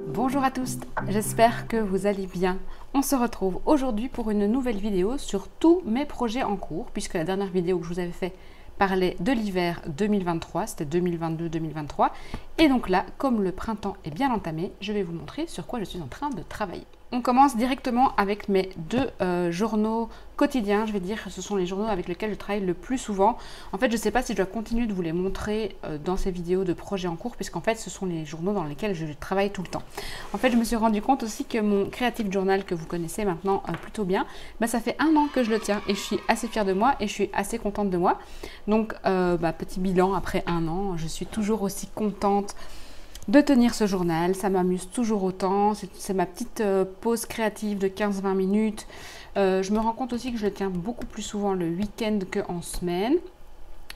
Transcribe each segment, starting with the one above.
Bonjour à tous, j'espère que vous allez bien. On se retrouve aujourd'hui pour une nouvelle vidéo sur tous mes projets en cours, puisque la dernière vidéo que je vous avais fait parlait de l'hiver 2023, c'était 2022-2023. Et donc là, comme le printemps est bien entamé, je vais vous montrer sur quoi je suis en train de travailler. On commence directement avec mes deux journaux quotidiens, je vais dire, ce sont les journaux avec lesquels je travaille le plus souvent. En fait, je ne sais pas si je dois continuer de vous les montrer dans ces vidéos de projets en cours, puisqu'en fait, ce sont les journaux dans lesquels je travaille tout le temps. En fait, je me suis rendu compte aussi que mon Creative Journal, que vous connaissez maintenant plutôt bien, ça fait 1 an que je le tiens et je suis assez fière de moi et je suis assez contente de moi. Donc, petit bilan après 1 an, je suis toujours aussi contente de tenir ce journal, ça m'amuse toujours autant, c'est ma petite pause créative de 15-20 minutes. Je me rends compte aussi que je le tiens beaucoup plus souvent le week-end qu'en semaine.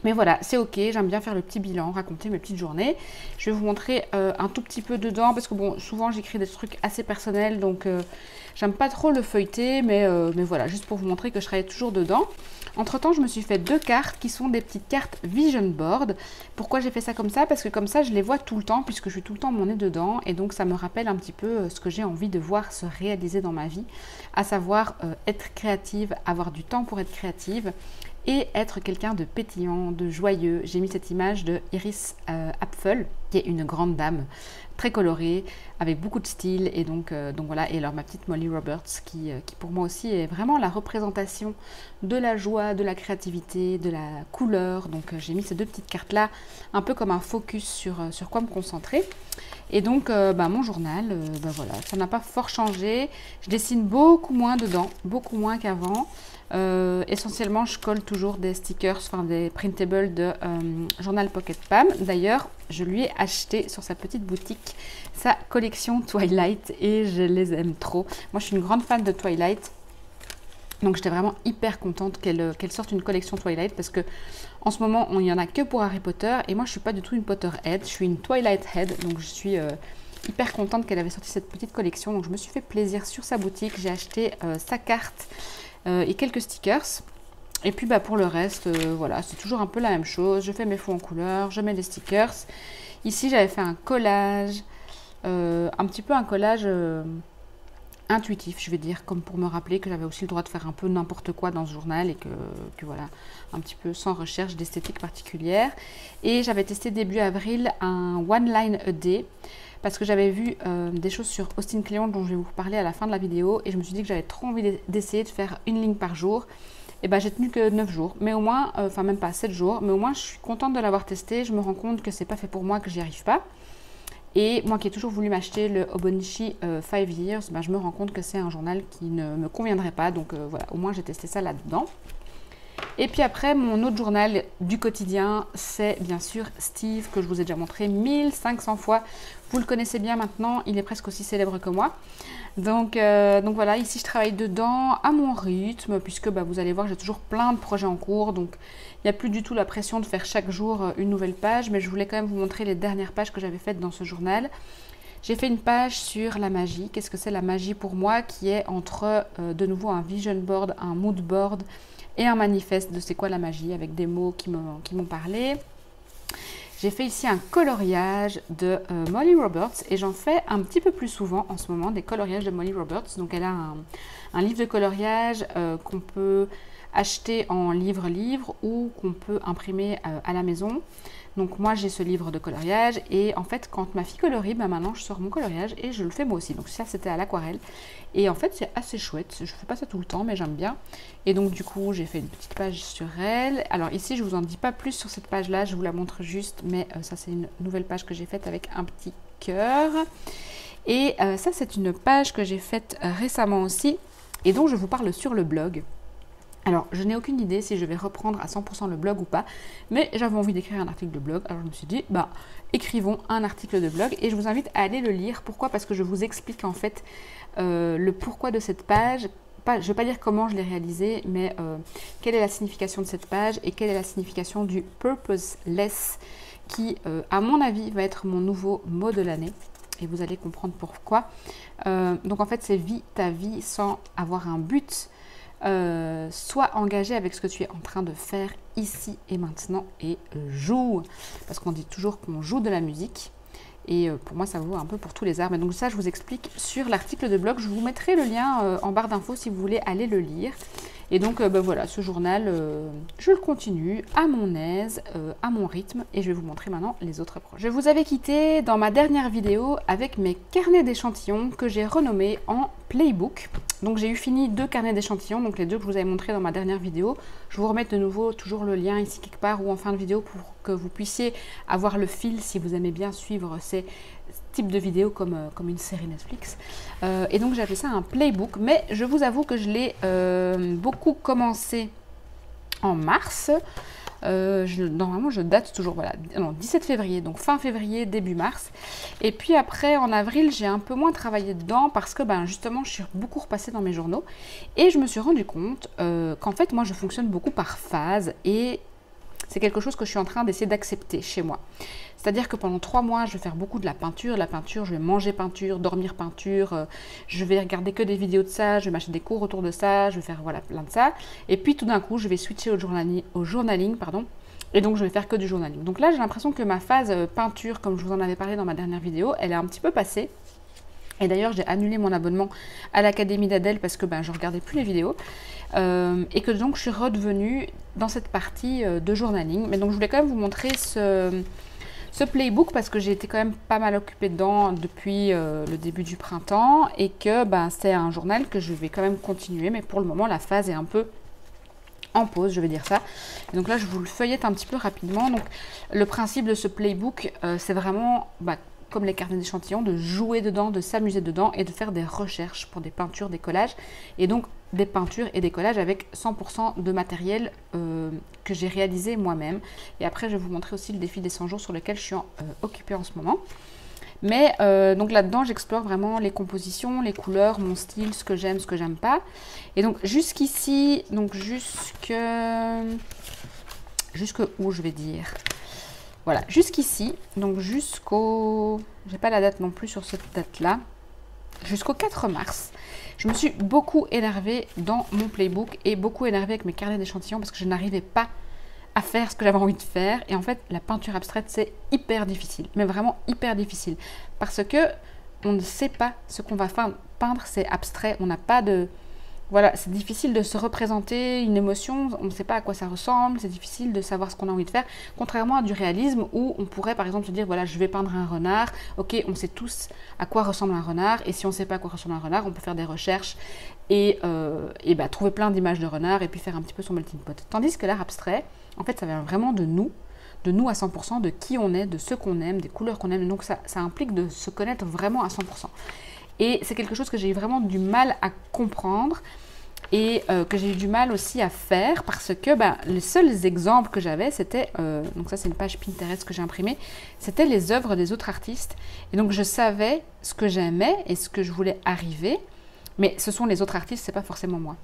Mais voilà, c'est ok, j'aime bien faire le petit bilan, raconter mes petites journées. Je vais vous montrer un tout petit peu dedans, parce que bon, souvent j'écris des trucs assez personnels, donc j'aime pas trop le feuilleter, mais voilà, juste pour vous montrer que je travaille toujours dedans. Entre temps, je me suis fait 2 cartes qui sont des petites cartes Vision Board. Pourquoi j'ai fait ça comme ça? Parce que comme ça, je les vois tout le temps, puisque je suis tout le temps mon nez dedans, et donc ça me rappelle un petit peu ce que j'ai envie de voir se réaliser dans ma vie, à savoir être créative, avoir du temps pour être créative, et être quelqu'un de pétillant, de joyeux. J'ai mis cette image de Iris Apfel, qui est une grande dame, très colorée, avec beaucoup de style. Et donc voilà, et alors ma petite Molly Roberts, qui pour moi aussi est vraiment la représentation de la joie, de la créativité, de la couleur. Donc j'ai mis ces 2 petites cartes-là, un peu comme un focus sur quoi me concentrer. Et donc mon journal, voilà, ça n'a pas fort changé. Je dessine beaucoup moins dedans, beaucoup moins qu'avant. Essentiellement, je colle toujours des stickers, enfin des printables de Journal Pocket Pam. D'ailleurs, je lui ai acheté sur sa petite boutique sa collection Twilight et je les aime trop. Moi, je suis une grande fan de Twilight. Donc j'étais vraiment hyper contente qu'elle sorte une collection Twilight, parce que en ce moment il n'y en a que pour Harry Potter et moi je suis pas du tout une Potterhead, je suis une Twilight Head, donc je suis hyper contente qu'elle avait sorti cette petite collection. Donc je me suis fait plaisir sur sa boutique, j'ai acheté sa carte et quelques stickers. Et puis pour le reste, voilà, c'est toujours un peu la même chose. Je fais mes fonds en couleur, je mets des stickers. Ici j'avais fait un collage, un petit peu un collage intuitif, je vais dire, comme pour me rappeler que j'avais aussi le droit de faire un peu n'importe quoi dans ce journal et que voilà, un petit peu sans recherche d'esthétique particulière. Et j'avais testé début avril un One Line a Day, parce que j'avais vu des choses sur Austin Kleon dont je vais vous parler à la fin de la vidéo, et je me suis dit que j'avais trop envie d'essayer de faire une ligne par jour. Et j'ai tenu que 9 jours, mais au moins, enfin même pas 7 jours, mais au moins je suis contente de l'avoir testé. Je me rends compte que c'est pas fait pour moi, que j'y arrive pas. Et moi qui ai toujours voulu m'acheter le Hobonichi 5 Years, je me rends compte que c'est un journal qui ne me conviendrait pas. Donc voilà, au moins j'ai testé ça là-dedans. Et puis après, mon autre journal du quotidien, c'est bien sûr Steve, que je vous ai déjà montré 1500 fois. Vous le connaissez bien maintenant, il est presque aussi célèbre que moi. Donc voilà, ici je travaille dedans à mon rythme, puisque vous allez voir, j'ai toujours plein de projets en cours. Donc il n'y a plus du tout la pression de faire chaque jour une nouvelle page, mais je voulais quand même vous montrer les dernières pages que j'avais faites dans ce journal. J'ai fait une page sur la magie. Qu'est-ce que c'est la magie pour moi, qui est entre de nouveau un vision board, un mood board et un manifeste de c'est quoi la magie, avec des mots qui m'ont parlé. J'ai fait ici un coloriage de Molly Roberts, et j'en fais un petit peu plus souvent en ce moment, des coloriages de Molly Roberts. Donc elle a un livre de coloriage qu'on peut acheter en livre ou qu'on peut imprimer à la maison. Donc moi j'ai ce livre de coloriage, et en fait quand ma fille colorie, maintenant je sors mon coloriage et je le fais moi aussi. Donc ça c'était à l'aquarelle, et en fait c'est assez chouette. Je fais pas ça tout le temps, mais j'aime bien. Et donc du coup j'ai fait une petite page sur elle. Alors ici je vous en dis pas plus sur cette page là, je vous la montre juste, mais ça c'est une nouvelle page que j'ai faite avec un petit cœur. Et ça c'est une page que j'ai faite récemment aussi, et dont je vous parle sur le blog. Alors, je n'ai aucune idée si je vais reprendre à 100% le blog ou pas, mais j'avais envie d'écrire un article de blog, alors je me suis dit, écrivons un article de blog, et je vous invite à aller le lire. Pourquoi? Parce que je vous explique en fait le pourquoi de cette page. Je ne vais pas dire comment je l'ai réalisée, mais quelle est la signification de cette page, et quelle est la signification du purposeless, qui, à mon avis, va être mon nouveau mot de l'année. Et vous allez comprendre pourquoi. Donc en fait, c'est vis ta vie sans avoir un but. Sois engagé avec ce que tu es en train de faire ici et maintenant, et joue, parce qu'on dit toujours qu'on joue de la musique, Et pour moi, ça vaut un peu pour tous les arts. Mais donc ça, je vous explique sur l'article de blog. Je vous mettrai le lien en barre d'infos si vous voulez aller le lire. Et donc, voilà, ce journal, je le continue à mon aise, à mon rythme. Et je vais vous montrer maintenant les autres projets. Je vous avais quitté dans ma dernière vidéo avec mes carnets d'échantillons que j'ai renommés en Playbook. Donc, j'ai eu fini 2 carnets d'échantillons, donc les 2 que je vous avais montrés dans ma dernière vidéo. Je vous remets de nouveau toujours le lien ici quelque part ou en fin de vidéo pour que vous puissiez avoir le fil si vous aimez bien suivre ces type de vidéo comme une série Netflix. Et donc j'ai appelé ça un playbook, mais je vous avoue que je l'ai beaucoup commencé en mars. Normalement je date toujours, voilà, non, 17 février, donc fin février, début mars. Et puis après en avril j'ai un peu moins travaillé dedans parce que justement je suis beaucoup repassée dans mes journaux et je me suis rendu compte qu'en fait moi je fonctionne beaucoup par phase et c'est quelque chose que je suis en train d'essayer d'accepter chez moi. C'est-à-dire que pendant 3 mois, je vais faire beaucoup de la peinture. La peinture, je vais manger peinture, dormir peinture. Je vais regarder que des vidéos de ça. Je vais m'acheter des cours autour de ça. Je vais faire voilà, plein de ça. Et puis tout d'un coup, je vais switcher au journaling. Et donc, je vais faire que du journaling. Donc là, j'ai l'impression que ma phase peinture, comme je vous en avais parlé dans ma dernière vidéo, elle est un petit peu passée. Et d'ailleurs, j'ai annulé mon abonnement à l'Académie d'Adèle parce que je ne regardais plus les vidéos. Et que donc, je suis redevenue dans cette partie de journaling. Mais donc, je voulais quand même vous montrer ce playbook parce que j'ai été quand même pas mal occupée dedans depuis le début du printemps. Et que c'est un journal que je vais quand même continuer. Mais pour le moment, la phase est un peu en pause, je vais dire ça. Et donc là, je vous le feuillette un petit peu rapidement. Donc, le principe de ce playbook, c'est vraiment... comme les carnets d'échantillons, de jouer dedans, de s'amuser dedans et de faire des recherches pour des peintures, des collages. Et donc des peintures et des collages avec 100% de matériel que j'ai réalisé moi-même. Et après, je vais vous montrer aussi le défi des 100 jours sur lequel je suis occupée en ce moment. Mais donc là-dedans, j'explore vraiment les compositions, les couleurs, mon style, ce que j'aime pas. Et donc jusqu'ici, donc jusque où je vais dire... Voilà, jusqu'ici, donc jusqu'au... J'ai pas la date non plus sur cette date-là. Jusqu'au 4 mars, je me suis beaucoup énervée dans mon playbook et beaucoup énervée avec mes carnets d'échantillons parce que je n'arrivais pas à faire ce que j'avais envie de faire. Et en fait, la peinture abstraite, c'est hyper difficile, mais vraiment hyper difficile. Parce que on ne sait pas ce qu'on va peindre, c'est abstrait, on n'a pas de... Voilà, c'est difficile de se représenter une émotion, on ne sait pas à quoi ça ressemble, c'est difficile de savoir ce qu'on a envie de faire, contrairement à du réalisme où on pourrait par exemple se dire, voilà, je vais peindre un renard, ok, on sait tous à quoi ressemble un renard, et si on ne sait pas à quoi ressemble un renard, on peut faire des recherches et trouver plein d'images de renard et puis faire un petit peu son melting pot. Tandis que l'art abstrait, en fait, ça vient vraiment de nous à 100%, de qui on est, de ce qu'on aime, des couleurs qu'on aime, donc ça implique de se connaître vraiment à 100%. Et c'est quelque chose que j'ai eu vraiment du mal à comprendre et que j'ai eu du mal aussi à faire parce que les seuls exemples que j'avais, c'était, donc ça c'est une page Pinterest que j'ai imprimée, c'était les œuvres des autres artistes. Et donc je savais ce que j'aimais et ce que je voulais arriver, mais ce sont les autres artistes, c'est pas forcément moi.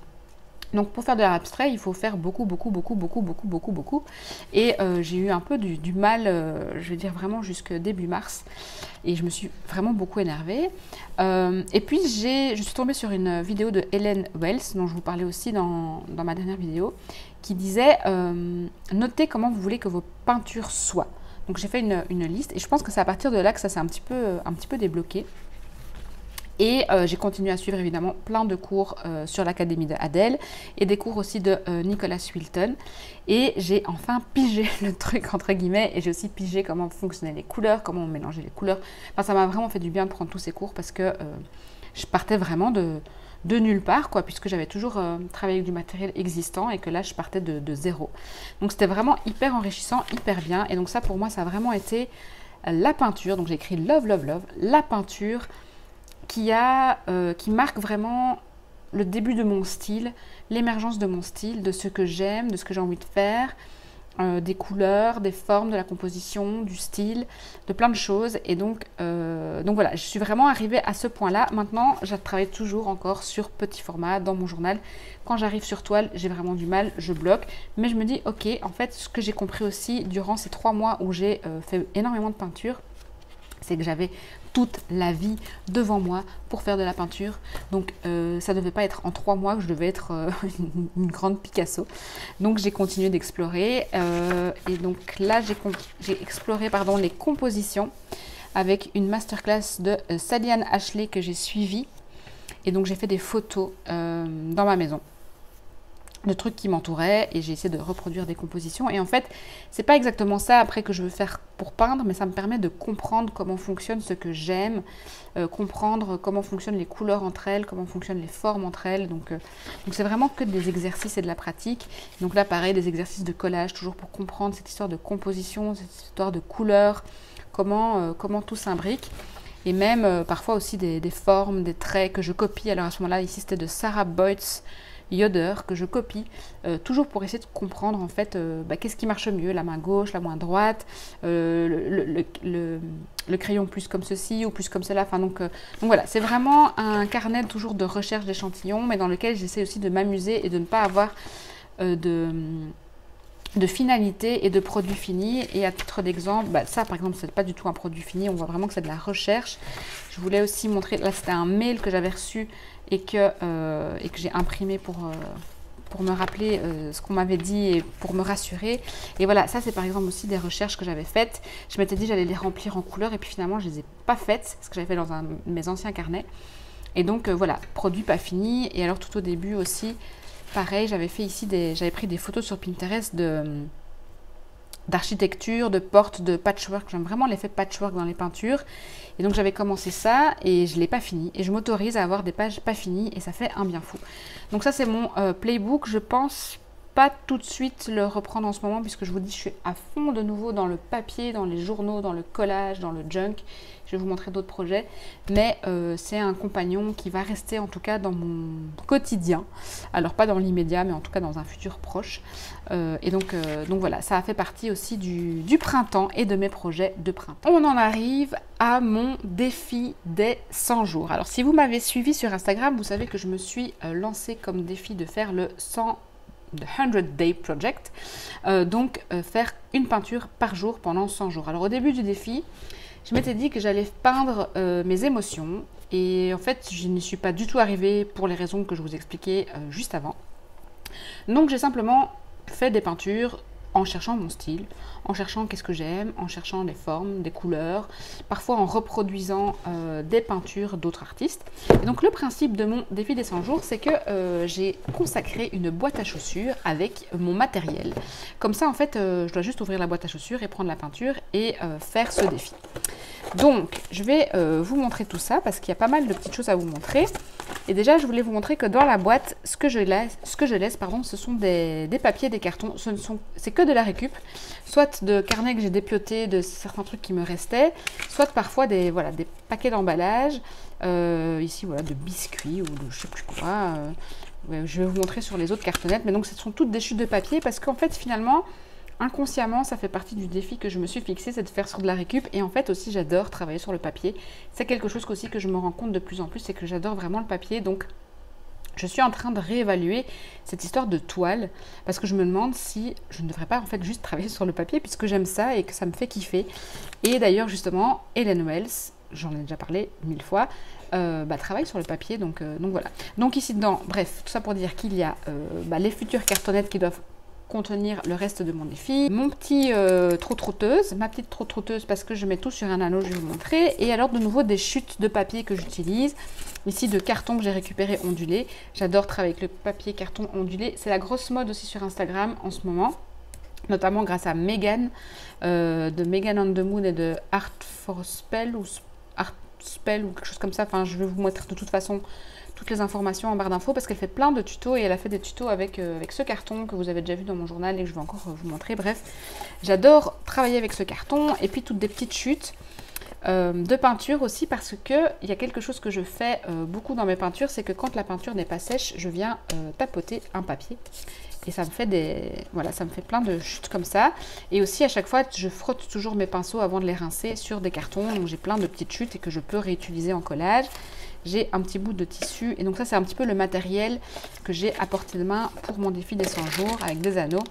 Donc pour faire de l'art abstrait, il faut faire beaucoup. Et j'ai eu un peu du mal, je vais dire vraiment jusque début mars. Et je me suis vraiment beaucoup énervée. Et puis je suis tombée sur une vidéo de Helen Wells, dont je vous parlais aussi dans ma dernière vidéo, qui disait notez comment vous voulez que vos peintures soient. Donc j'ai fait une liste et je pense que c'est à partir de là que ça s'est un petit peu débloqué. Et j'ai continué à suivre évidemment plein de cours sur l'Académie d'Adèle et des cours aussi de Nicolas Swilton. Et j'ai enfin pigé le truc entre guillemets et j'ai aussi pigé comment fonctionnaient les couleurs, comment on mélangeait les couleurs. Enfin, ça m'a vraiment fait du bien de prendre tous ces cours parce que je partais vraiment de nulle part, quoi, puisque j'avais toujours travaillé avec du matériel existant et que là je partais de zéro. Donc c'était vraiment hyper enrichissant, hyper bien. Et donc ça pour moi ça a vraiment été la peinture. Donc j'ai écrit Love, Love, Love, la peinture qui marque vraiment le début de mon style, l'émergence de mon style, de ce que j'aime, de ce que j'ai envie de faire, des couleurs, des formes, de la composition, du style, de plein de choses. Et donc voilà, je suis vraiment arrivée à ce point-là. Maintenant, je travaille toujours encore sur petit format dans mon journal. Quand j'arrive sur toile, j'ai vraiment du mal, je bloque. Mais je me dis, ok, en fait, ce que j'ai compris aussi durant ces 3 mois où j'ai fait énormément de peinture, c'est que j'avais toute la vie devant moi pour faire de la peinture. Donc ça ne devait pas être en 3 mois que je devais être une grande Picasso. Donc j'ai continué d'explorer. Et donc là, j'ai exploré les compositions. avec une masterclass de Sally-Anne Ashley que j'ai suivie. Et donc j'ai fait des photos dans ma maison de trucs qui m'entouraient et j'ai essayé de reproduire des compositions. Et en fait, c'est pas exactement ça après que je veux faire pour peindre, mais ça me permet de comprendre comment fonctionne ce que j'aime, comprendre comment fonctionnent les couleurs entre elles, comment fonctionnent les formes entre elles. Donc c'est vraiment que des exercices et de la pratique. Donc là, pareil, des exercices de collage, toujours pour comprendre cette histoire de composition, cette histoire de couleurs, comment tout s'imbrique. Et même parfois aussi des formes, des traits que je copie. Alors à ce moment-là, ici, c'était de Sarah Boyce Yoder que je copie, toujours pour essayer de comprendre en fait qu'est-ce qui marche mieux, la main gauche, la main droite, le crayon plus comme ceci ou plus comme cela. Enfin, donc voilà, c'est vraiment un carnet toujours de recherche d'échantillons, mais dans lequel j'essaie aussi de m'amuser et de ne pas avoir de finalité et de produit fini. Et à titre d'exemple, ça par exemple, c'est pas du tout un produit fini, on voit vraiment que c'est de la recherche. Je voulais aussi montrer, là c'était un mail que j'avais reçu et que j'ai imprimé pour me rappeler ce qu'on m'avait dit et pour me rassurer. Et voilà, ça c'est par exemple aussi des recherches que j'avais faites. Je m'étais dit j'allais les remplir en couleur et puis finalement je les ai pas faites, ce que j'avais fait dans un de mes anciens carnets. Et donc voilà, produit pas fini. Et alors tout au début aussi, pareil, j'avais fait ici j'avais pris des photos sur Pinterest d'architecture, de portes, de patchwork. J'aime vraiment l'effet patchwork dans les peintures. Et donc j'avais commencé ça et je ne l'ai pas fini. Et je m'autorise à avoir des pages pas finies et ça fait un bien fou. Donc ça c'est mon playbook. Je pense pas tout de suite le reprendre en ce moment puisque je vous dis je suis à fond de nouveau dans le papier, dans les journaux, dans le collage, dans le junk. Je vais vous montrer d'autres projets, mais c'est un compagnon qui va rester en tout cas dans mon quotidien. Alors pas dans l'immédiat, mais en tout cas dans un futur proche. Et donc voilà, ça a fait partie aussi du printemps et de mes projets de printemps. On en arrive à mon défi des 100 jours. Alors si vous m'avez suivi sur Instagram, vous savez que je me suis lancée comme défi de faire le 100 Day Project, donc faire une peinture par jour pendant 100 jours. Alors au début du défi, je m'étais dit que j'allais peindre mes émotions et en fait je n'y suis pas du tout arrivée pour les raisons que je vous expliquais juste avant. Donc j'ai simplement fait des peintures en cherchant mon style, en cherchant qu'est-ce que j'aime, en cherchant des formes, des couleurs, parfois en reproduisant des peintures d'autres artistes. Et donc le principe de mon défi des 100 jours, c'est que j'ai consacré une boîte à chaussures avec mon matériel. Comme ça, en fait, je dois juste ouvrir la boîte à chaussures et prendre la peinture et faire ce défi. Donc, je vais vous montrer tout ça parce qu'il y a pas mal de petites choses à vous montrer. Et déjà, je voulais vous montrer que dans la boîte, ce que je laisse, ce sont des papiers, des cartons. C'est que de la récup, soit de carnets que j'ai dépiotés, de certains trucs qui me restaient, soit parfois des paquets d'emballage, ici voilà, de biscuits ou de je sais plus quoi. Je vais vous montrer sur les autres cartonnettes, mais donc ce sont toutes des chutes de papier parce qu'en fait finalement, inconsciemment, ça fait partie du défi que je me suis fixé, c'est de faire sur de la récup. Et en fait aussi, j'adore travailler sur le papier. C'est quelque chose aussi que je me rends compte de plus en plus, c'est que j'adore vraiment le papier. Donc, je suis en train de réévaluer cette histoire de toile parce que je me demande si je ne devrais pas en fait juste travailler sur le papier puisque j'aime ça et que ça me fait kiffer. Et d'ailleurs, justement, Helen Wells, j'en ai déjà parlé 1000 fois, travaille sur le papier. Donc voilà. Donc ici dedans, bref, tout ça pour dire qu'il y a les futures cartonnettes qui doivent contenir le reste de mon défi, mon petit trotteuse, ma petite trotteuse parce que je mets tout sur un anneau, je vais vous montrer, et alors de nouveau des chutes de papier que j'utilise, ici de carton que j'ai récupéré ondulé. J'adore travailler avec le papier carton ondulé, c'est la grosse mode aussi sur Instagram en ce moment, notamment grâce à Megan, de Megan on the Moon et de Art for Spell ou Art Spell ou quelque chose comme ça. Enfin, je vais vous montrer de toute façon toutes les informations en barre d'infos parce qu'elle fait plein de tutos et elle a fait des tutos avec ce carton que vous avez déjà vu dans mon journal et que je vais encore vous montrer. Bref, j'adore travailler avec ce carton et puis toutes des petites chutes de peinture aussi parce que il y a quelque chose que je fais beaucoup dans mes peintures, c'est que quand la peinture n'est pas sèche, je viens tapoter un papier. Et ça me fait ça me fait plein de chutes comme ça. Et aussi à chaque fois, je frotte toujours mes pinceaux avant de les rincer sur des cartons. Donc j'ai plein de petites chutes et que je peux réutiliser en collage. J'ai un petit bout de tissu. Et donc ça, c'est un petit peu le matériel que j'ai à portée de main pour mon défi des 100 jours avec des anneaux.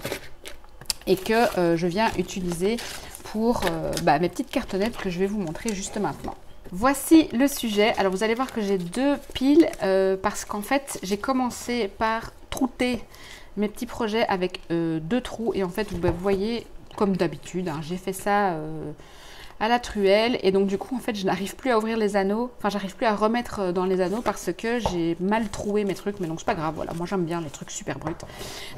Et que je viens utiliser pour mes petites cartonnettes que je vais vous montrer juste maintenant. Voici le sujet. Alors vous allez voir que j'ai deux piles parce qu'en fait, j'ai commencé par trouter mes petits projets avec deux trous et en fait vous voyez comme d'habitude j'ai fait ça à la truelle. Et donc du coup, en fait, je n'arrive plus à ouvrir les anneaux. Enfin, j'arrive plus à remettre dans les anneaux parce que j'ai mal troué mes trucs. Mais donc, c'est pas grave, voilà. Moi, j'aime bien les trucs super bruts.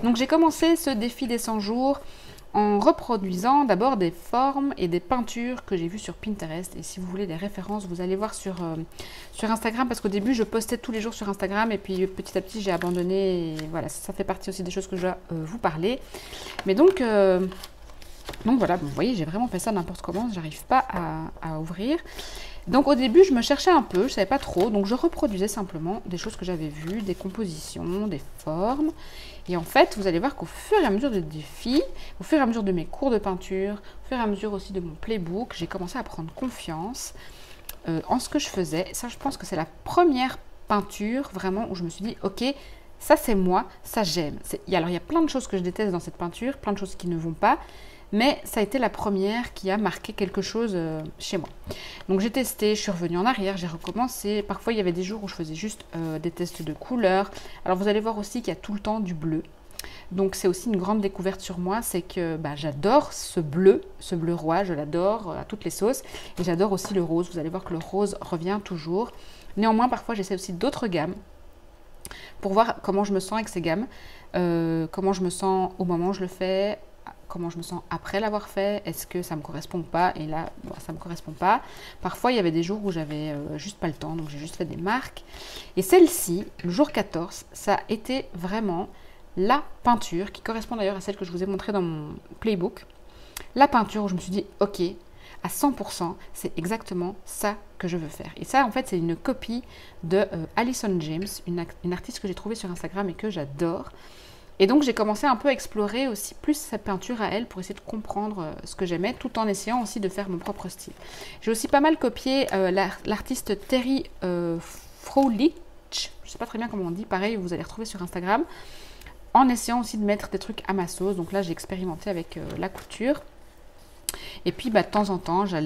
Donc, j'ai commencé ce défi des 100 jours en reproduisant d'abord des formes et des peintures que j'ai vues sur Pinterest. Et si vous voulez des références, vous allez voir sur Instagram, parce qu'au début, je postais tous les jours sur Instagram, et puis petit à petit, j'ai abandonné. Et voilà, ça fait partie aussi des choses que je dois vous parler. Mais donc voilà, vous voyez, j'ai vraiment fait ça n'importe comment, j'arrive pas à ouvrir. Donc au début, je me cherchais un peu, je savais pas trop, donc je reproduisais simplement des choses que j'avais vues, des compositions, des formes. Et en fait, vous allez voir qu'au fur et à mesure des défis, au fur et à mesure de mes cours de peinture, au fur et à mesure aussi de mon playbook, j'ai commencé à prendre confiance en ce que je faisais. Ça, je pense que c'est la première peinture vraiment où je me suis dit, ok, ça c'est moi, ça j'aime. Alors il y a plein de choses que je déteste dans cette peinture, plein de choses qui ne vont pas, mais ça a été la première qui a marqué quelque chose chez moi. Donc j'ai testé, je suis revenue en arrière, j'ai recommencé. Parfois il y avait des jours où je faisais juste des tests de couleurs. Alors vous allez voir aussi qu'il y a tout le temps du bleu. Donc c'est aussi une grande découverte sur moi, c'est que j'adore ce bleu roi, je l'adore à toutes les sauces. Et j'adore aussi le rose, vous allez voir que le rose revient toujours. Néanmoins parfois j'essaie aussi d'autres gammes pour voir comment je me sens avec ces gammes, comment je me sens au moment où je le fais, comment je me sens après l'avoir fait, est-ce que ça me correspond ou pas, et là, ça me correspond pas. Parfois, il y avait des jours où j'avais juste pas le temps, donc j'ai juste fait des marques. Et celle-ci, le jour 14, ça a été vraiment la peinture, qui correspond d'ailleurs à celle que je vous ai montrée dans mon playbook. La peinture où je me suis dit, ok, à 100%, c'est exactement ça que je veux faire. Et ça, en fait, c'est une copie de Alison James, une artiste que j'ai trouvée sur Instagram et que j'adore. Et donc, j'ai commencé un peu à explorer aussi plus sa peinture à elle pour essayer de comprendre ce que j'aimais, tout en essayant aussi de faire mon propre style. J'ai aussi pas mal copié l'artiste Terry Froelich, je ne sais pas très bien comment on dit, pareil, vous allez retrouver sur Instagram, en essayant aussi de mettre des trucs à ma sauce. Donc là, j'ai expérimenté avec la couture. Et puis, de temps en temps, je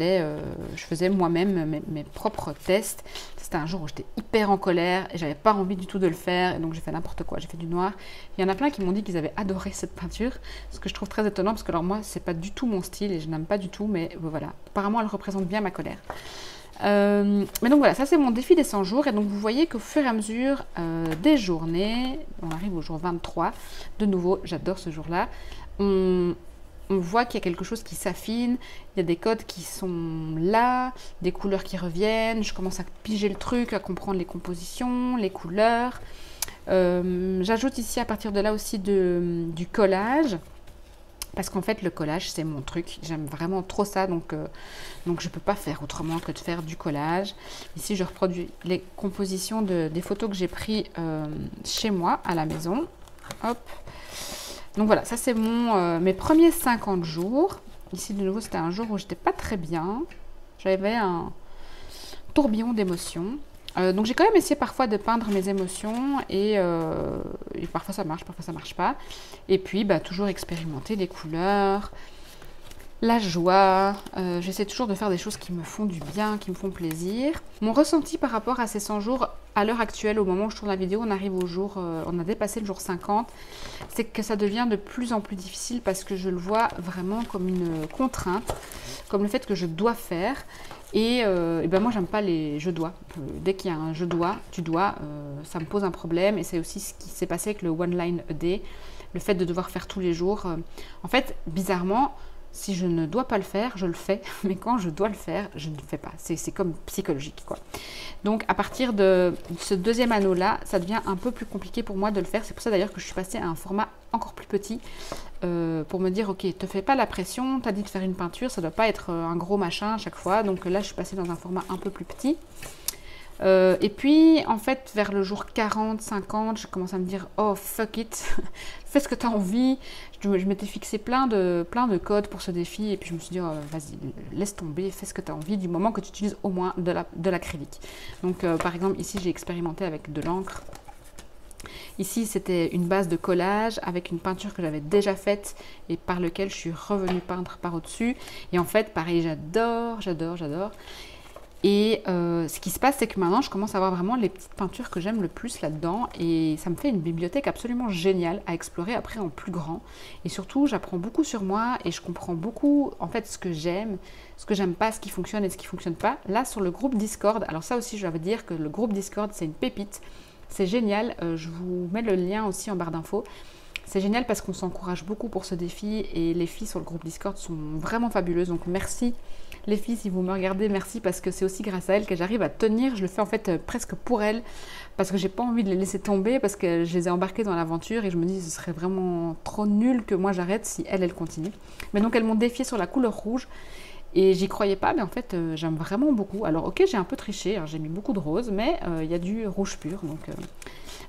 faisais moi-même mes propres tests. C'était un jour où j'étais hyper en colère et j'avais pas envie du tout de le faire. Et donc, j'ai fait n'importe quoi. J'ai fait du noir. Il y en a plein qui m'ont dit qu'ils avaient adoré cette peinture. Ce que je trouve très étonnant parce que, alors, moi, c'est pas du tout mon style et je n'aime pas du tout. Mais voilà. Apparemment, elle représente bien ma colère. Mais donc voilà, ça c'est mon défi des 100 jours. Et donc, vous voyez qu'au fur et à mesure des journées, on arrive au jour 23. De nouveau, j'adore ce jour-là. On voit qu'il y a quelque chose qui s'affine, il y a des codes qui sont là, des couleurs qui reviennent, je commence à piger le truc, à comprendre les compositions, les couleurs. J'ajoute ici à partir de là aussi du collage, parce qu'en fait le collage c'est mon truc, j'aime vraiment trop ça, donc je ne peux pas faire autrement que de faire du collage. Ici je reproduis les compositions des photos que j'ai prises chez moi à la maison. Hop. Donc voilà, ça c'est mes premiers 50 jours. Ici de nouveau c'était un jour où j'étais pas très bien. J'avais un tourbillon d'émotions. Donc j'ai quand même essayé parfois de peindre mes émotions et parfois ça marche, parfois ça marche pas. Et puis toujours expérimenter des couleurs, la joie. J'essaie toujours de faire des choses qui me font du bien, qui me font plaisir. Mon ressenti par rapport à ces 100 jours, à l'heure actuelle, au moment où je tourne la vidéo, on arrive au jour, on a dépassé le jour 50, c'est que ça devient de plus en plus difficile parce que je le vois vraiment comme une contrainte, comme le fait que je dois faire. Et moi, j'aime pas les je dois. Dès qu'il y a un je dois, tu dois, ça me pose un problème. Et c'est aussi ce qui s'est passé avec le One Line a Day, le fait de devoir faire tous les jours. En fait, bizarrement, si je ne dois pas le faire, je le fais. Mais quand je dois le faire, je ne le fais pas. C'est comme psychologique, quoi. Donc, à partir de ce deuxième anneau-là, ça devient un peu plus compliqué pour moi de le faire. C'est pour ça d'ailleurs que je suis passée à un format encore plus petit pour me dire, ok, te fais pas la pression, t'as dit de faire une peinture, ça doit pas être un gros machin à chaque fois. Donc là, je suis passée dans un format un peu plus petit. Et puis, en fait, vers le jour 40, 50, je commence à me dire, oh, fuck it, fais ce que tu as envie. Je m'étais fixé plein de codes pour ce défi, et puis je me suis dit, oh, vas-y, laisse tomber, fais ce que tu as envie, du moment que tu utilises au moins de l'acrylique. Donc, par exemple, ici, j'ai expérimenté avec de l'encre. Ici, c'était une base de collage avec une peinture que j'avais déjà faite et par lequel je suis revenue peindre par au-dessus. Et en fait, pareil, j'adore. Et ce qui se passe, c'est que maintenant, je commence à avoir vraiment les petites peintures que j'aime le plus là-dedans. Et ça me fait une bibliothèque absolument géniale à explorer après en plus grand. Et surtout, j'apprends beaucoup sur moi et je comprends beaucoup, en fait, ce que j'aime pas, ce qui fonctionne et ce qui ne fonctionne pas. Là, sur le groupe Discord, alors ça aussi, je dois vous dire que le groupe Discord, c'est une pépite. C'est génial. Je vous mets le lien aussi en barre d'infos. C'est génial parce qu'on s'encourage beaucoup pour ce défi et les filles sur le groupe Discord sont vraiment fabuleuses. Donc merci les filles, si vous me regardez, merci parce que c'est aussi grâce à elles que j'arrive à tenir. Je le fais en fait presque pour elles parce que j'ai pas envie de les laisser tomber parce que je les ai embarquées dans l'aventure et je me dis que ce serait vraiment trop nul que moi j'arrête si elles continuent. Mais donc elles m'ont défiée sur la couleur rouge et j'y croyais pas, mais en fait j'aime vraiment beaucoup. Alors ok, j'ai un peu triché, hein, j'ai mis beaucoup de rose, mais il y a du rouge pur.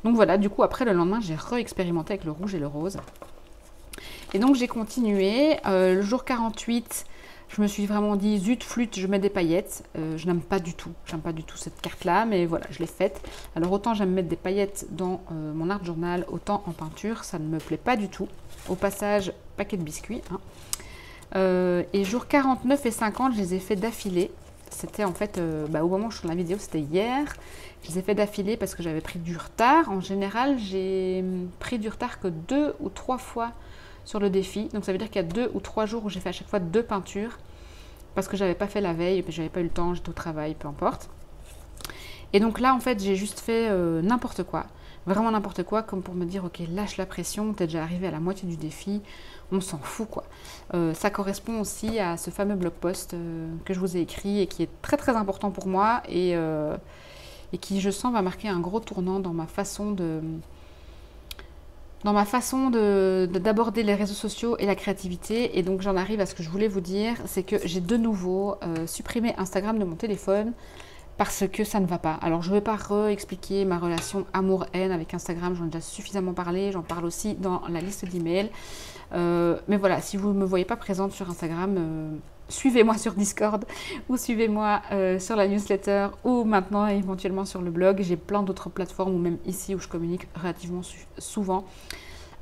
Donc voilà, du coup après le lendemain j'ai re-expérimenté avec le rouge et le rose. Et donc j'ai continué, le jour 48, je me suis vraiment dit zut flûte, je mets des paillettes. Je n'aime pas du tout cette carte là, mais voilà, je l'ai faite. Alors autant j'aime mettre des paillettes dans mon art journal, autant en peinture, ça ne me plaît pas du tout. Au passage, paquet de biscuits. Hein. Et jour 49 et 50, je les ai fait d'affilée. C'était en fait, au moment où je tourne la vidéo, c'était hier. Je les ai fait d'affilée parce que j'avais pris du retard. En général, j'ai pris du retard que 2 ou 3 fois sur le défi. Donc ça veut dire qu'il y a 2 ou 3 jours où j'ai fait à chaque fois 2 peintures. Parce que j'avais pas fait la veille, et puis j'avais pas eu le temps, j'étais au travail, peu importe. Et donc là, en fait, j'ai juste fait n'importe quoi. Vraiment n'importe quoi, comme pour me dire, ok, lâche la pression, t'es déjà arrivé à la moitié du défi, on s'en fout quoi. Ça correspond aussi à ce fameux blog post que je vous ai écrit et qui est très très important pour moi et qui, je sens, va marquer un gros tournant dans ma façon d'aborder les réseaux sociaux et la créativité. Et donc j'en arrive à ce que je voulais vous dire, c'est que j'ai de nouveau supprimé Instagram de mon téléphone parce que ça ne va pas. Alors je ne vais pas re-expliquer ma relation amour-haine avec Instagram, j'en ai déjà suffisamment parlé, j'en parle aussi dans la liste d'emails. Mais voilà, si vous ne me voyez pas présente sur Instagram, suivez-moi sur Discord ou suivez-moi sur la newsletter ou maintenant éventuellement sur le blog. J'ai plein d'autres plateformes ou même ici où je communique relativement souvent.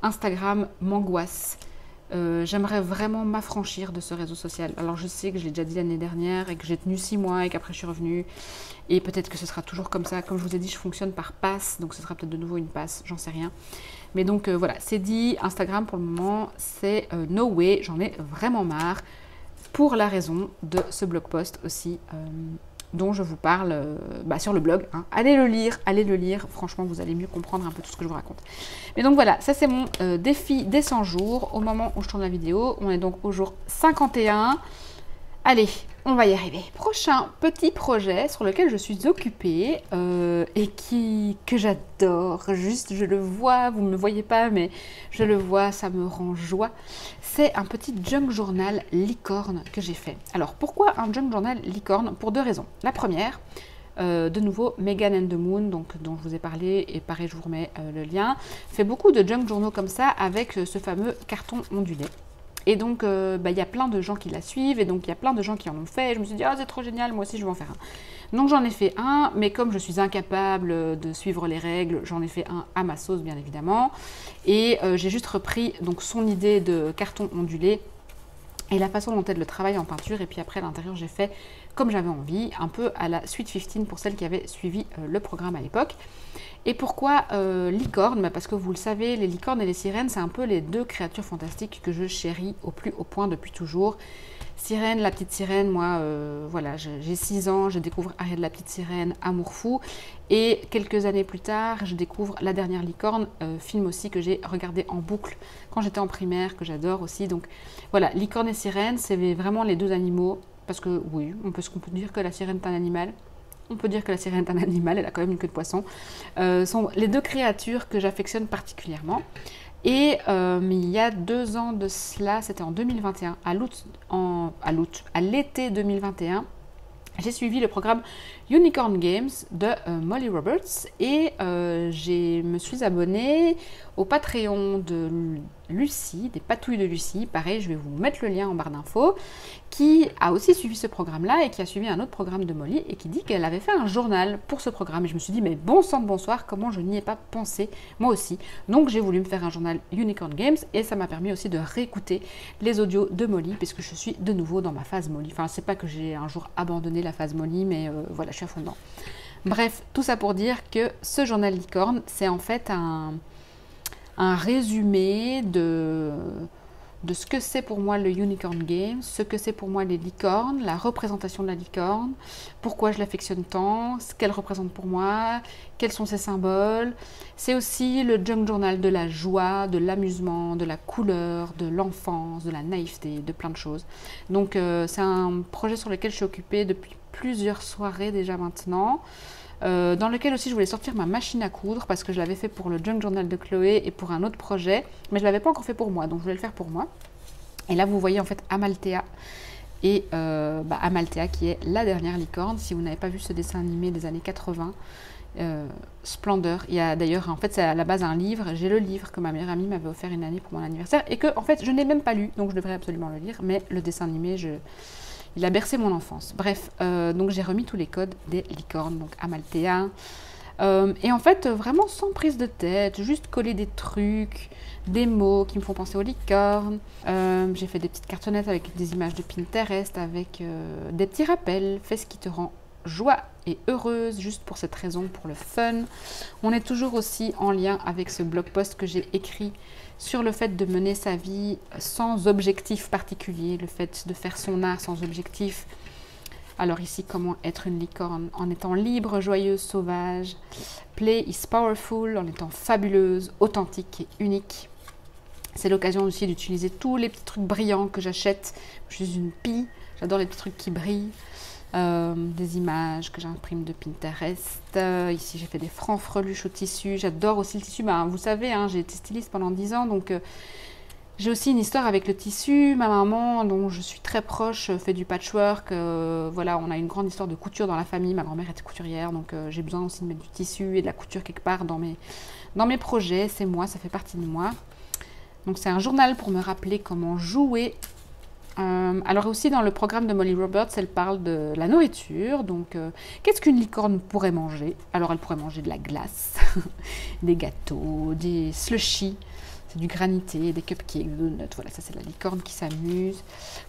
Instagram m'angoisse. J'aimerais vraiment m'affranchir de ce réseau social. Alors je sais que je l'ai déjà dit l'année dernière et que j'ai tenu 6 mois et qu'après je suis revenue. Et peut-être que ce sera toujours comme ça. Comme je vous ai dit, je fonctionne par passe, donc ce sera peut-être de nouveau une passe, j'en sais rien. Mais donc voilà, c'est dit, Instagram pour le moment, c'est no way, j'en ai vraiment marre. Pour la raison de ce blog post aussi, dont je vous parle sur le blog. Hein. Allez le lire, franchement vous allez mieux comprendre un peu tout ce que je vous raconte. Mais donc voilà, ça c'est mon défi des 100 jours. Au moment où je tourne la vidéo, on est donc au jour 51. Allez, on va y arriver. Prochain petit projet sur lequel je suis occupée et que j'adore. Juste, je le vois, vous ne me voyez pas, mais je le vois, ça me rend joie. C'est un petit junk journal licorne que j'ai fait. Alors, pourquoi un junk journal licorne? Pour 2 raisons. La première, de nouveau, Megan and the Moon, donc, dont je vous ai parlé, et pareil, je vous remets le lien, fait beaucoup de junk journaux comme ça avec ce fameux carton ondulé. Et donc, y a plein de gens qui la suivent, et donc il y a plein de gens qui en ont fait. Et je me suis dit, ah, c'est trop génial, moi aussi je vais en faire un. Donc j'en ai fait un, mais comme je suis incapable de suivre les règles, j'en ai fait un à ma sauce, bien évidemment. Et j'ai juste repris donc, son idée de carton ondulé et la façon dont elle le travaille en peinture. Et puis après, à l'intérieur, j'ai fait comme j'avais envie, un peu à la Sweet 15 pour celles qui avaient suivi le programme à l'époque. Et pourquoi licorne? Parce que vous le savez, les licornes et les sirènes, c'est un peu les 2 créatures fantastiques que je chéris au plus haut point depuis toujours. Sirène, la petite sirène, moi, voilà, j'ai 6 ans, je découvre Ariel la petite sirène, amour fou. Et quelques années plus tard, je découvre La dernière licorne, film aussi que j'ai regardé en boucle quand j'étais en primaire, que j'adore aussi. Donc voilà, licorne et sirène, c'est vraiment les 2 animaux. Parce que oui, on peut dire que la sirène est un animal. On peut dire que la sirène est un animal, elle a quand même une queue de poisson. Sont les 2 créatures que j'affectionne particulièrement. Et il y a 2 ans de cela, c'était en 2021, à l'été 2021, j'ai suivi le programme Unicorn Games de Molly Roberts et je me suis abonnée au Patreon de Lucie, des patouilles de Lucie. Pareil, je vais vous mettre le lien en barre d'infos, qui a aussi suivi ce programme-là et qui a suivi un autre programme de Molly et qui dit qu'elle avait fait un journal pour ce programme. Et je me suis dit, mais bon sang de bonsoir, comment je n'y ai pas pensé, moi aussi. Donc j'ai voulu me faire un journal Unicorn Games et ça m'a permis aussi de réécouter les audios de Molly puisque je suis de nouveau dans ma phase Molly. Enfin, c'est pas que j'ai un jour abandonné la phase Molly, mais voilà, je suis à fond dedans. Bref, tout ça pour dire que ce journal licorne, c'est en fait un résumé de ce que c'est pour moi le Unicorn Game, ce que c'est pour moi les licornes, la représentation de la licorne, pourquoi je l'affectionne tant, ce qu'elle représente pour moi, quels sont ses symboles. C'est aussi le junk journal de la joie, de l'amusement, de la couleur, de l'enfance, de la naïveté, de plein de choses. Donc c'est un projet sur lequel je suis occupée depuis plusieurs soirées déjà maintenant. Dans lequel aussi je voulais sortir ma machine à coudre parce que je l'avais fait pour le Junk Journal de Chloé et pour un autre projet, mais je ne l'avais pas encore fait pour moi, donc je voulais le faire pour moi. Et là vous voyez en fait Amalthea, et Amalthea qui est la dernière licorne. Si vous n'avez pas vu ce dessin animé des années 80, Splendeur, il y a d'ailleurs, en fait c'est à la base un livre, j'ai le livre que ma meilleure amie m'avait offert une année pour mon anniversaire et que en fait je n'ai même pas lu, donc je devrais absolument le lire, mais le dessin animé, il a bercé mon enfance. Bref, donc j'ai remis tous les codes des licornes, donc Amalthea. Et en fait, vraiment sans prise de tête, juste coller des trucs, des mots qui me font penser aux licornes. J'ai fait des petites cartonnettes avec des images de Pinterest, avec des petits rappels. Fais ce qui te rend joie et heureuse, juste pour cette raison, pour le fun. On est toujours aussi en lien avec ce blog post que j'ai écrit sur le fait de mener sa vie sans objectif particulier, le fait de faire son art sans objectif. Alors ici, comment être une licorne en étant libre, joyeuse, sauvage. Play is powerful, en étant fabuleuse, authentique et unique. C'est l'occasion aussi d'utiliser tous les petits trucs brillants que j'achète. Je suis une pie, j'adore les petits trucs qui brillent. Des images que j'imprime de Pinterest. Ici j'ai fait des francs-freluches au tissu. J'adore aussi le tissu. Vous savez, hein, j'ai été styliste pendant 10 ans, donc j'ai aussi une histoire avec le tissu. Ma maman, dont je suis très proche, fait du patchwork. Voilà, on a une grande histoire de couture dans la famille. Ma grand-mère était couturière, donc j'ai besoin aussi de mettre du tissu et de la couture quelque part dans mes projets. C'est moi, ça fait partie de moi. Donc c'est un journal pour me rappeler comment jouer. Alors aussi dans le programme de Molly Roberts, elle parle de la nourriture. Donc qu'est-ce qu'une licorne pourrait manger? Alors elle pourrait manger de la glace, des gâteaux, des slushies, c'est du granité, des cupcakes, des donuts. Voilà, ça c'est la licorne qui s'amuse.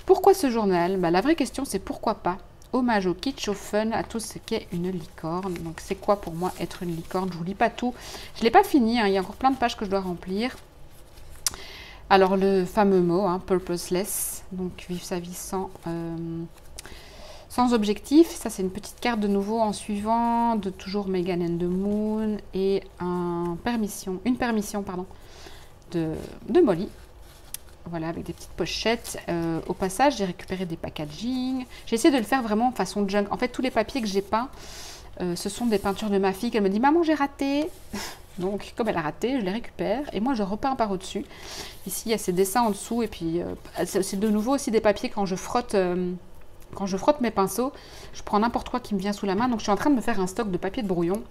Pourquoi ce journal? La vraie question c'est pourquoi pas? Hommage au kitsch, au fun, à tout ce qu'est une licorne. Donc c'est quoi pour moi être une licorne? Je vous lis pas tout. Je l'ai pas fini, hein, il y a encore plein de pages que je dois remplir. Alors le fameux mot, hein, purposeless, donc vivre sa vie sans objectif. Ça c'est une petite carte de nouveau en suivant de toujours Megan and the Moon et une permission de Molly. Voilà, avec des petites pochettes. Au passage, j'ai récupéré des packaging. J'ai essayé de le faire vraiment façon junk. En fait, tous les papiers que j'ai peints, ce sont des peintures de ma fille qu'elle me dit « Maman, j'ai raté !» Donc, comme elle a raté, je les récupère et moi, je repeins par au-dessus. Ici, il y a ces dessins en dessous et puis c'est de nouveau aussi des papiers quand je frotte mes pinceaux. Je prends n'importe quoi qui me vient sous la main. Donc, je suis en train de me faire un stock de papier de brouillon.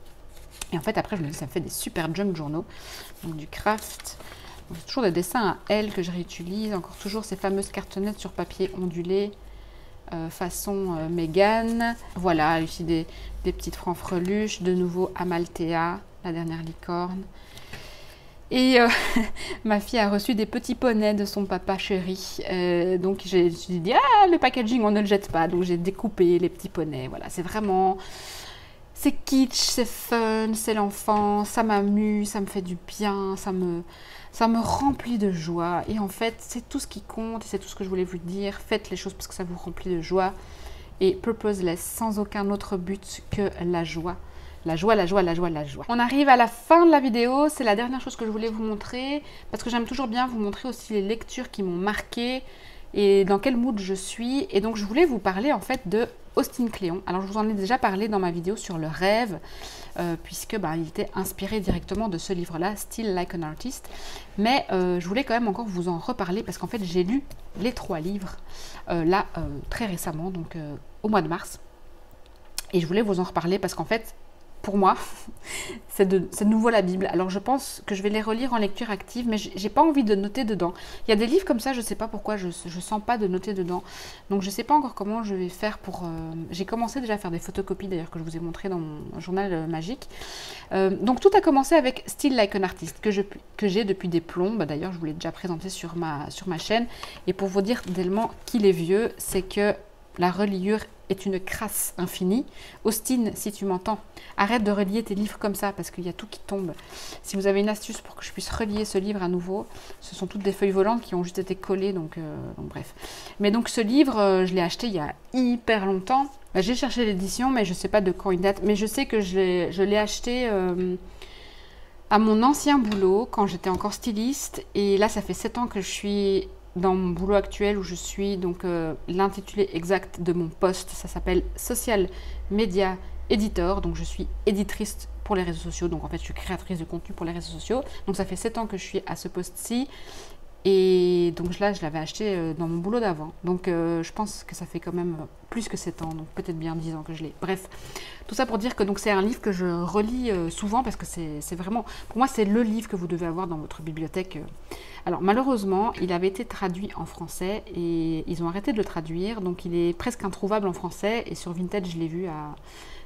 Et en fait, après, je me dis, ça me fait des super junk journaux. Donc, du craft. C'est toujours des dessins à elle que je réutilise. Encore toujours ces fameuses cartonnettes sur papier ondulé. Façon Megan. Voilà, ici des petites francs-freluches. De nouveau Amalthea, la dernière licorne. Et ma fille a reçu des petits poneys de son papa chéri. Donc j'ai dit, ah, le packaging, on ne le jette pas. Donc j'ai découpé les petits poneys. Voilà, c'est vraiment... C'est kitsch, c'est fun, c'est l'enfance, ça m'amuse, ça me fait du bien, ça me remplit de joie. Et en fait, c'est tout ce qui compte, c'est tout ce que je voulais vous dire. Faites les choses parce que ça vous remplit de joie. Et purposeless, sans aucun autre but que la joie. La joie, la joie, la joie, la joie. On arrive à la fin de la vidéo. C'est la dernière chose que je voulais vous montrer. Parce que j'aime toujours bien vous montrer aussi les lectures qui m'ont marqué et dans quel mood je suis. Et donc, je voulais vous parler en fait de Austin Kleon. Alors, je vous en ai déjà parlé dans ma vidéo sur le rêve, puisque il était inspiré directement de ce livre-là, Still Like an Artist. Mais je voulais quand même encore vous en reparler parce qu'en fait, j'ai lu les 3 livres là très récemment, donc au mois de mars. Et je voulais vous en reparler parce qu'en fait, pour moi, c'est de nouveau la Bible. Alors je pense que je vais les relire en lecture active, mais j'ai pas envie de noter dedans. Il y a des livres comme ça, je sais pas pourquoi, je sens pas de noter dedans. Donc je sais pas encore comment je vais faire pour... J'ai commencé déjà à faire des photocopies d'ailleurs que je vous ai montré dans mon journal magique. Donc tout a commencé avec Still Like an Artist, que j'ai depuis des plombs. Bah, d'ailleurs je vous l'ai déjà présenté sur ma chaîne. Et pour vous dire tellement qu'il est vieux, c'est que la reliure est une crasse infinie. Austin, si tu m'entends, arrête de relier tes livres comme ça parce qu'il y a tout qui tombe. Si vous avez une astuce pour que je puisse relier ce livre à nouveau, ce sont toutes des feuilles volantes qui ont juste été collées, donc bref. Mais donc ce livre, je l'ai acheté il y a hyper longtemps. J'ai cherché l'édition, mais je ne sais pas de quand il date. Mais je sais que je l'ai acheté à mon ancien boulot quand j'étais encore styliste. Et là, ça fait 7 ans que je suis dans mon boulot actuel où je suis, donc l'intitulé exact de mon poste, ça s'appelle Social Media Editor, donc je suis éditrice pour les réseaux sociaux, donc en fait je suis créatrice de contenu pour les réseaux sociaux, donc ça fait 7 ans que je suis à ce poste-ci, et donc là je l'avais acheté dans mon boulot d'avant, donc je pense que ça fait quand même plus que 7 ans, donc peut-être bien 10 ans que je l'ai. Bref, tout ça pour dire que c'est un livre que je relis souvent parce que c'est vraiment, pour moi c'est le livre que vous devez avoir dans votre bibliothèque. Alors malheureusement, il avait été traduit en français et ils ont arrêté de le traduire, donc il est presque introuvable en français, et sur Vinted je l'ai vu à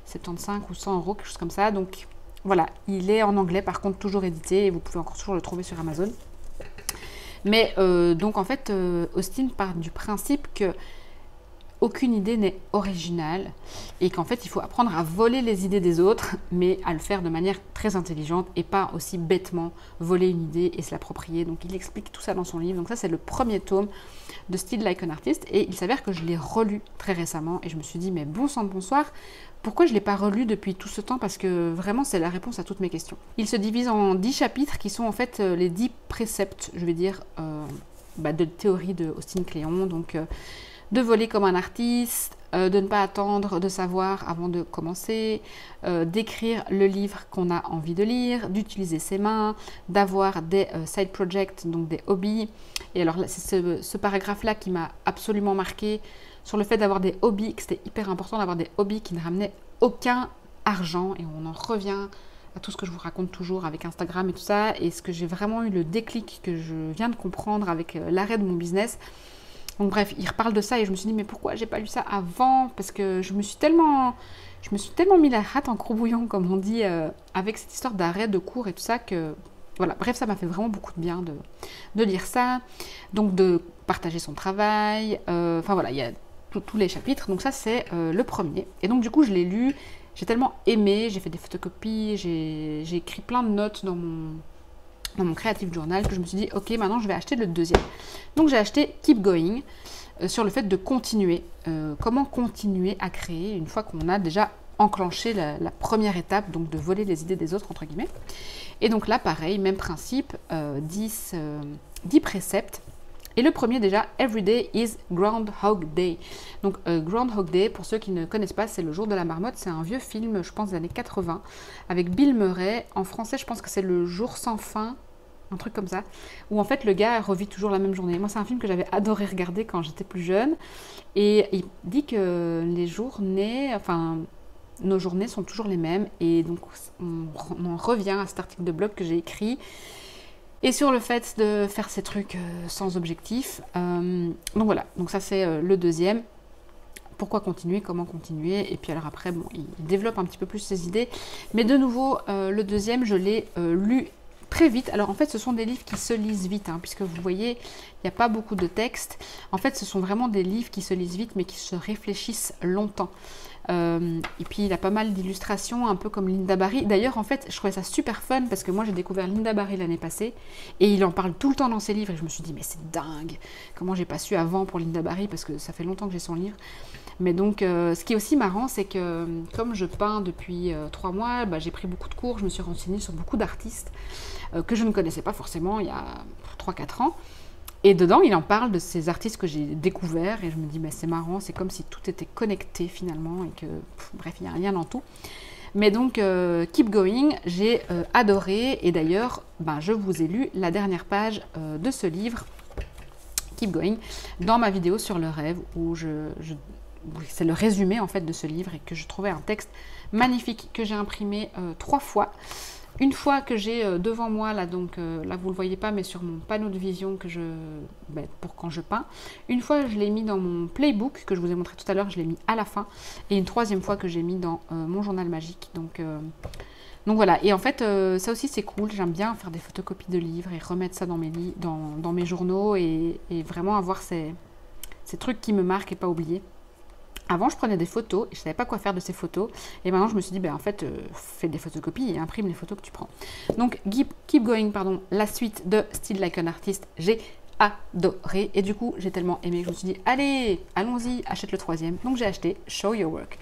75 ou 100 euros, quelque chose comme ça, donc voilà, il est en anglais par contre, toujours édité, et vous pouvez encore toujours le trouver sur Amazon. Mais donc en fait, Austin part du principe que aucune idée n'est originale et qu'en fait il faut apprendre à voler les idées des autres, mais à le faire de manière très intelligente et pas aussi bêtement voler une idée et se l'approprier. Donc il explique tout ça dans son livre. Donc ça c'est le premier tome de Still Like an Artist, et il s'avère que je l'ai relu très récemment et je me suis dit mais bon sang de bonsoir, pourquoi je ne l'ai pas relu depuis tout ce temps? Parce que vraiment c'est la réponse à toutes mes questions. Il se divise en 10 chapitres qui sont en fait les 10 préceptes, je vais dire, de théorie de Austin Kleon. Donc de voler comme un artiste, de ne pas attendre de savoir avant de commencer, d'écrire le livre qu'on a envie de lire, d'utiliser ses mains, d'avoir des side projects, donc des hobbies. Et alors c'est ce paragraphe-là qui m'a absolument marqué sur le fait d'avoir des hobbies, que c'était hyper important d'avoir des hobbies qui ne ramenaient aucun argent. Et on en revient à tout ce que je vous raconte toujours avec Instagram et tout ça. Et ce que j'ai vraiment eu le déclic que je viens de comprendre avec l'arrêt de mon business. Donc bref, il reparle de ça et je me suis dit mais pourquoi j'ai pas lu ça avant? Parce que je me suis tellement mis la rate en courbouillon, comme on dit, avec cette histoire d'arrêt de cours et tout ça, que voilà, bref, ça m'a fait vraiment beaucoup de bien de lire ça, donc de partager son travail, enfin voilà, il y a tous les chapitres, donc ça c'est le premier. Et donc du coup je l'ai lu, j'ai tellement aimé, j'ai fait des photocopies, j'ai écrit plein de notes dans mon Creative Journal, que je me suis dit ok, maintenant je vais acheter le deuxième. Donc j'ai acheté Keep Going, sur le fait de continuer, comment continuer à créer une fois qu'on a déjà enclenché la première étape, donc de voler les idées des autres entre guillemets. Et donc là pareil, même principe, 10 préceptes. Et le premier déjà, Every day is Groundhog Day. Donc Groundhog Day, pour ceux qui ne connaissent pas, c'est le jour de la marmotte. C'est un vieux film, je pense, des années 80, avec Bill Murray. En français, je pense que c'est le jour sans fin, un truc comme ça, où en fait le gars revit toujours la même journée. Moi, c'est un film que j'avais adoré regarder quand j'étais plus jeune. Et il dit que les journées, enfin, nos journées sont toujours les mêmes. Et donc, on en revient à cet article de blog que j'ai écrit. Et sur le fait de faire ces trucs sans objectif. Donc voilà, donc ça c'est le deuxième. Pourquoi continuer, comment continuer. Et puis alors après, bon, il développe un petit peu plus ses idées. Mais de nouveau, le deuxième, je l'ai lu très vite. Alors en fait, ce sont des livres qui se lisent vite, hein, puisque vous voyez, il n'y a pas beaucoup de texte. En fait, ce sont vraiment des livres qui se lisent vite, mais qui se réfléchissent longtemps. Et puis il a pas mal d'illustrations, un peu comme Lynda Barry. D'ailleurs, en fait, je trouvais ça super fun parce que moi j'ai découvert Lynda Barry l'année passée et il en parle tout le temps dans ses livres. Et je me suis dit, mais c'est dingue, comment j'ai pas su avant pour Lynda Barry, parce que ça fait longtemps que j'ai son livre. Mais donc, ce qui est aussi marrant, c'est que comme je peins depuis 3 mois, j'ai pris beaucoup de cours, je me suis renseignée sur beaucoup d'artistes que je ne connaissais pas forcément il y a 3-4 ans. Et dedans, il en parle de ces artistes que j'ai découverts, et je me dis, c'est marrant, c'est comme si tout était connecté finalement, et que, bref, il y a un lien dans tout. Mais donc, Keep Going, j'ai adoré, et d'ailleurs, je vous ai lu la dernière page de ce livre, Keep Going, dans ma vidéo sur le rêve, où c'est le résumé en fait de ce livre et que je trouvais un texte magnifique que j'ai imprimé 3 fois. Une fois que j'ai devant moi, là, donc là vous ne le voyez pas, mais sur mon panneau de vision que pour quand je peins. Une fois, je l'ai mis dans mon playbook que je vous ai montré tout à l'heure, je l'ai mis à la fin. Et une troisième fois que j'ai mis dans mon journal magique. Donc voilà, et en fait, ça aussi c'est cool. J'aime bien faire des photocopies de livres et remettre ça dans mes journaux et vraiment avoir ces trucs qui me marquent et pas oublier. Avant, je prenais des photos et je ne savais pas quoi faire de ces photos. Et maintenant, je me suis dit, en fait, fais des photocopies et imprime les photos que tu prends. Donc, Keep Going, pardon, la suite de Still Like an Artist, j'ai adoré. Et du coup, j'ai tellement aimé que je me suis dit, allez, allons-y, achète le 3e. Donc, j'ai acheté Show Your Work.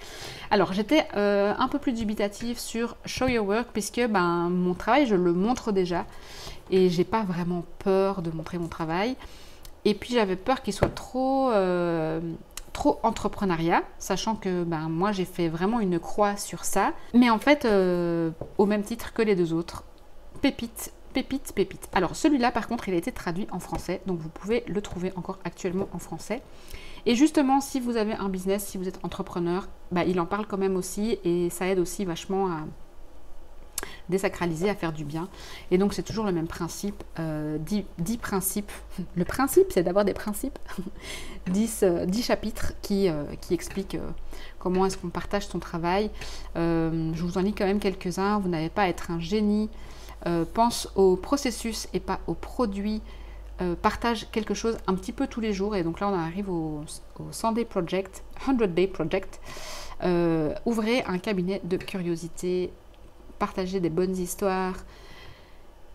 Alors, j'étais un peu plus dubitative sur Show Your Work puisque mon travail, je le montre déjà. Et j'ai pas vraiment peur de montrer mon travail. Et puis, j'avais peur qu'il soit trop entrepreneuriat, sachant que moi j'ai fait vraiment une croix sur ça, mais en fait au même titre que les 2 autres, pépite. Alors celui-là par contre il a été traduit en français, donc vous pouvez le trouver encore actuellement en français. Et justement si vous avez un business, si vous êtes entrepreneur, il en parle quand même aussi et ça aide aussi vachement à désacraliser, à faire du bien. Et donc c'est toujours le même principe, 10 principes. Le principe c'est d'avoir des principes, 10 chapitres qui expliquent comment est-ce qu'on partage son travail. Je vous en lis quand même quelques-uns. Vous n'avez pas à être un génie, pense au processus et pas au produit, partage quelque chose un petit peu tous les jours. Et donc là on arrive au 100 Day Project, 100 Day Project. Ouvrez un cabinet de curiosité, partagez des bonnes histoires,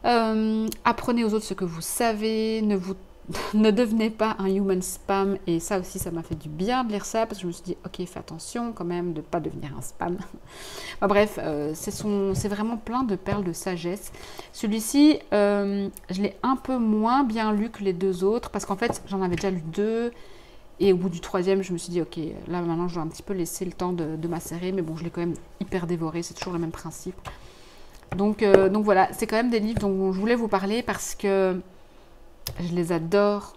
apprenez aux autres ce que vous savez, ne devenez pas un human spam. Et ça aussi, ça m'a fait du bien de lire ça parce que je me suis dit, ok, fais attention quand même de ne pas devenir un spam. Bref, c'est vraiment plein de perles de sagesse. Celui-ci, je l'ai un peu moins bien lu que les 2 autres parce qu'en fait, j'en avais déjà lu 2. Et au bout du 3e, je me suis dit, ok, là maintenant, je dois un petit peu laisser le temps de macérer. Mais bon, je l'ai quand même hyper dévoré, c'est toujours le même principe. Donc voilà, c'est quand même des livres dont je voulais vous parler parce que je les adore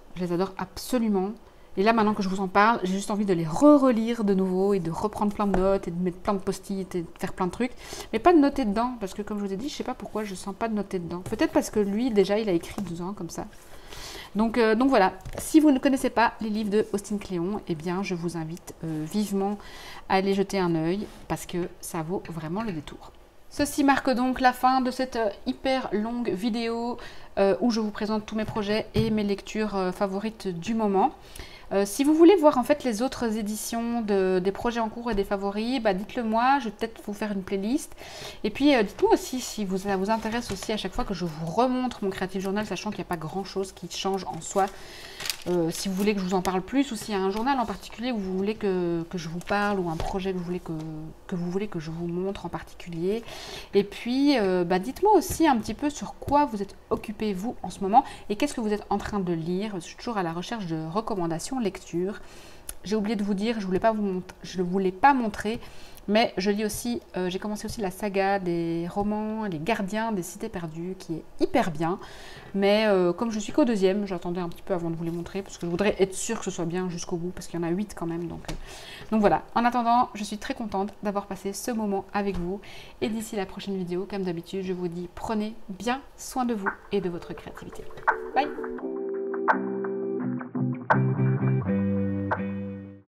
absolument. Et là, maintenant que je vous en parle, j'ai juste envie de les relire de nouveau et de reprendre plein de notes et de mettre plein de post-it et de faire plein de trucs. Mais pas de noter dedans, parce que comme je vous ai dit, je sais pas pourquoi je sens pas de noter dedans. Peut-être parce que lui, déjà, il a écrit 2 ans comme ça. Donc voilà, si vous ne connaissez pas les livres de Austin Kleon, eh bien je vous invite vivement à aller jeter un œil parce que ça vaut vraiment le détour. Ceci marque donc la fin de cette hyper longue vidéo où je vous présente tous mes projets et mes lectures favorites du moment. Si vous voulez voir en fait les autres éditions des projets en cours et des favoris, dites-le moi, je vais peut-être vous faire une playlist. Et puis dites-moi aussi si ça vous intéresse aussi à chaque fois que je vous remontre mon Creative Journal, sachant qu'il n'y a pas grand-chose qui change en soi. Si vous voulez que je vous en parle plus ou s'il y a un journal en particulier où vous voulez que je vous parle ou un projet que vous voulez que je vous montre en particulier. Et puis dites-moi aussi un petit peu sur quoi vous êtes occupé vous en ce moment et qu'est-ce que vous êtes en train de lire. Je suis toujours à la recherche de recommandations lecture. J'ai oublié de vous dire, je ne voulais pas montrer, mais je lis aussi, j'ai commencé aussi la saga des romans Les Gardiens des Cités Perdues, qui est hyper bien. Mais comme je suis qu'au 2e, j'attendais un petit peu avant de vous les montrer, parce que je voudrais être sûre que ce soit bien jusqu'au bout, parce qu'il y en a 8 quand même. Donc voilà, en attendant, je suis très contente d'avoir passé ce moment avec vous. Et d'ici la prochaine vidéo, comme d'habitude, je vous dis, prenez bien soin de vous et de votre créativité. Bye!